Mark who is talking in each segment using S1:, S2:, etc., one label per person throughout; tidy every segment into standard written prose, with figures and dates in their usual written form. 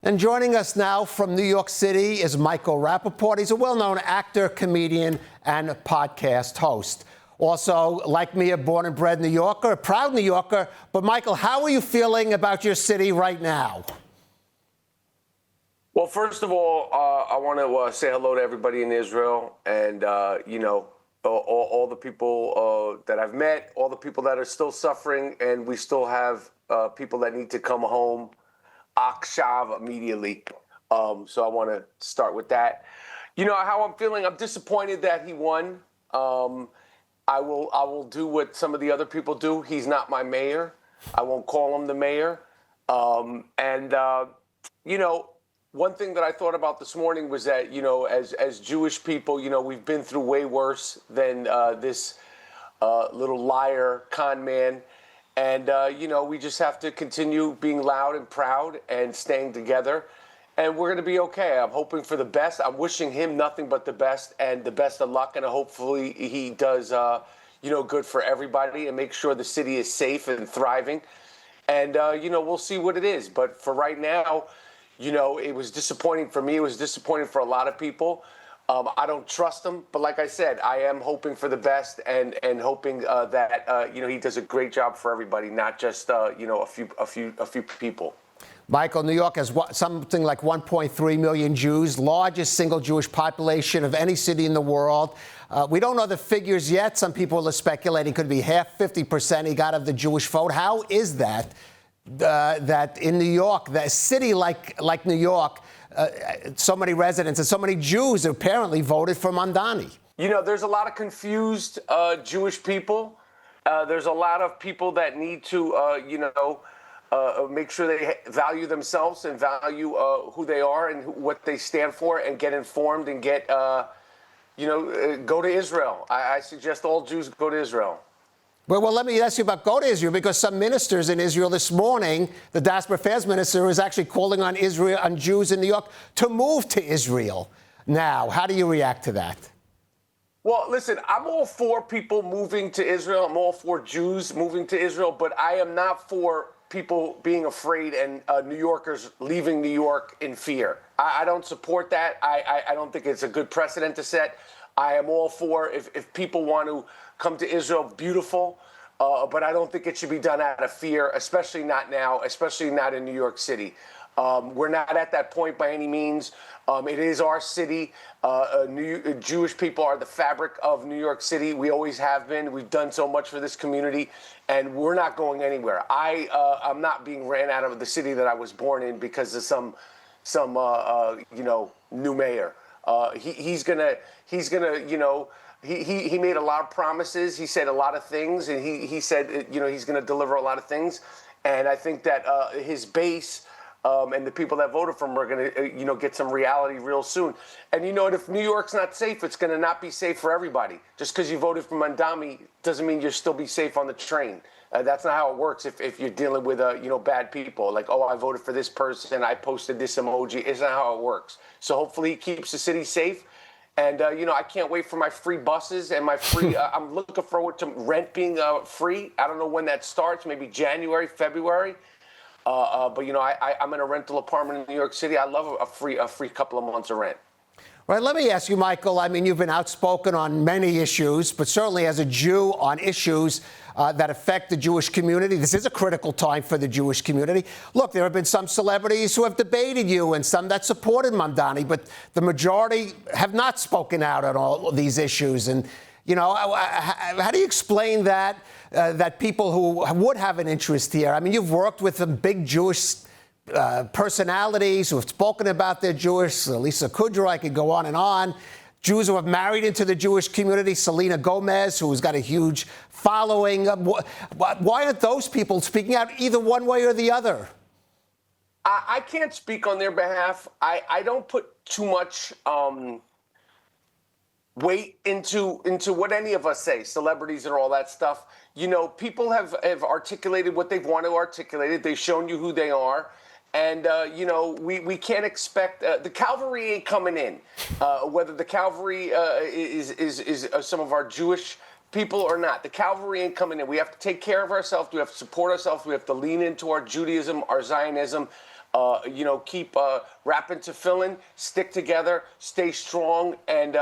S1: And joining us now from New York City is Michael Rapaport. He's a well-known actor, comedian, and podcast host. Also, like me, a born and bred New Yorker, a proud New Yorker. But Michael, how are you feeling about your city right now?
S2: Well, first of all, I want to say hello to everybody in Israel and, all the people that I've met, all the people that are still suffering, and we still have people that need to come home akshav immediately. So I want to start with that. You know how I'm feeling? I'm disappointed that he won. I will do what some of the other people do. He's not my mayor. I won't call him the mayor. One thing that I thought about this morning was that, as Jewish people, we've been through way worse than this little liar con man. And, we just have to continue being loud and proud and staying together. And we're going to be okay. I'm hoping for the best. I'm wishing him nothing but the best and the best of luck. And hopefully he does, good for everybody and make sure the city is safe and thriving. And, we'll see what it is. But for right now, it was disappointing for me. It was disappointing for a lot of people. I don't trust him, but like I said, I am hoping for the best and hoping that he does a great job for everybody, not just a few people.
S1: Michael, New York has something like 1.3 million Jews, largest single Jewish population of any city in the world. We don't know the figures yet. Some people are speculating it could be half, 50% he got of the Jewish vote. How is that? That in New York, the city like New York, so many residents and so many Jews apparently voted for Mamdani.
S2: There's a lot of confused Jewish people. There's a lot of people that need to, make sure they value themselves and value who they are and what they stand for and get informed and get, go to Israel. I suggest all Jews go to Israel.
S1: Well, let me ask you about go to Israel, because some ministers in Israel this morning, the Diaspora Affairs Minister is actually calling on Israel, on Jews in New York to move to Israel. Now, how do you react to that?
S2: Well, listen, I'm all for people moving to Israel. I'm all for Jews moving to Israel, but I am not for people being afraid and New Yorkers leaving New York in fear. I don't support that. I don't think it's a good precedent to set. I am all for if people want to come to Israel, beautiful, but I don't think it should be done out of fear, especially not now, especially not in New York City. We're not at that point by any means. It is our city. Jewish people are the fabric of New York City. We always have been. We've done so much for this community, and we're not going anywhere. I'm not being ran out of the city that I was born in because of some new mayor. He's gonna. He made a lot of promises. He said a lot of things, and he said, he's going to deliver a lot of things. And I think that his base and the people that voted for him are going to, get some reality real soon. And if New York's not safe, it's going to not be safe for everybody. Just because you voted for Mamdani doesn't mean you'll still be safe on the train. That's not how it works if you're dealing with, bad people. Like, I voted for this person, I posted this emoji. It's not how it works. So hopefully he keeps the city safe. And, I can't wait for my free buses and my free, I'm looking forward to rent being free. I don't know when that starts, maybe January, February. But, I'm in a rental apartment in New York City. I love a free couple of months of rent.
S1: Right, let me ask you, Michael, you've been outspoken on many issues, but certainly as a Jew on issues that affect the Jewish community. This is a critical time for the Jewish community. Look, there have been some celebrities who have debated you and some that supported Mamdani, but the majority have not spoken out on all these issues. And, how do you explain that, that people who would have an interest here? You've worked with some big Jewish personalities who have spoken about their Jewish, Lisa Kudrow, I could go on. Jews who have married into the Jewish community, Selena Gomez, who's got a huge following. Why aren't those people speaking out either one way or the other?
S2: I can't speak on their behalf. I don't put too much weight into what any of us say, celebrities and all that stuff. People have articulated what they've wanted to articulate. They've shown you who they are. And, we can't expect the cavalry ain't coming in, whether the cavalry is some of our Jewish people or not. The cavalry ain't coming in. We have to take care of ourselves. We have to support ourselves. We have to lean into our Judaism, our Zionism. Keep rapping to filling, stick together, stay strong, and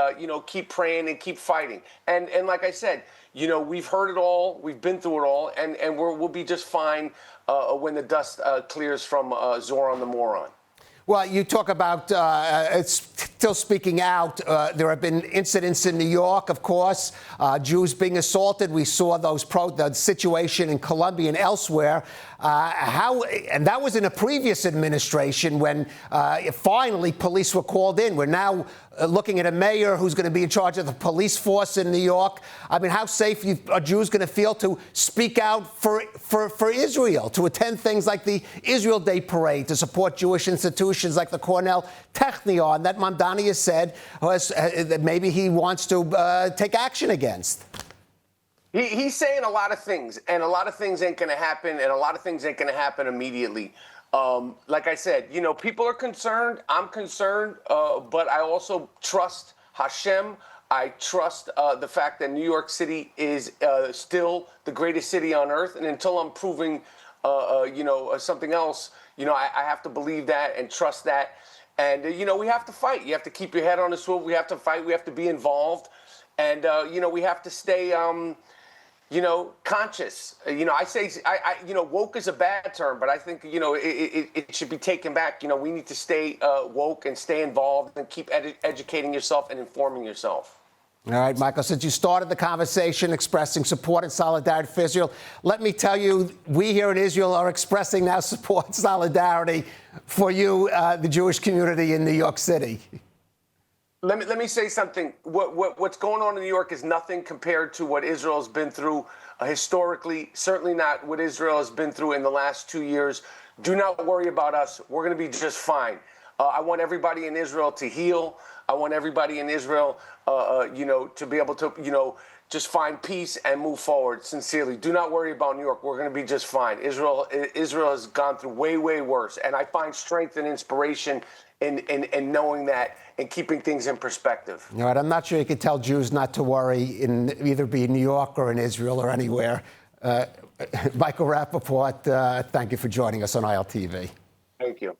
S2: keep praying and keep fighting. And like I said, we've heard it all, we've been through it all, and we'll be just fine when the dust clears from Zohar the moron.
S1: Well, you talk about it's still speaking out. There have been incidents in New York, of course, Jews being assaulted. We saw the situation in Colombia and elsewhere. And that was in a previous administration when finally police were called in. We're now looking at a mayor who's going to be in charge of the police force in New York. I mean, how safe are Jews going to feel to speak out for Israel, to attend things like the Israel Day Parade, to support Jewish institutions like the Cornell Technion that Mamdani has said that maybe he wants to take action against?
S2: He's saying a lot of things, and a lot of things ain't going to happen, and a lot of things ain't going to happen immediately. Like I said, people are concerned. I'm concerned, but I also trust Hashem. I trust the fact that New York City is still the greatest city on earth. And until I'm proving, something else, I have to believe that and trust that. And, we have to fight. You have to keep your head on the swivel. We have to fight. We have to be involved. And, we have to stay conscious. I say, woke is a bad term, but I think, it should be taken back. We need to stay woke and stay involved and keep educating yourself and informing yourself.
S1: All right, Michael, since you started the conversation expressing support and solidarity for Israel, let me tell you, we here in Israel are expressing now support and solidarity for you, the Jewish community in New York City.
S2: Let me say something. What's going on in New York is nothing compared to what Israel has been through historically, certainly not what Israel has been through in the last 2 years. Do not worry about us. We're going to be just fine. I want everybody in Israel to heal. I want everybody in Israel, to be able to, just find peace and move forward sincerely. Do not worry about New York. We're going to be just fine. Israel has gone through way, way worse. And I find strength and inspiration in knowing that and keeping things in perspective.
S1: All right, I'm not sure you could tell Jews not to worry in either be in New York or in Israel or anywhere. Michael Rapaport, thank you for joining us on ILTV.
S2: Thank you.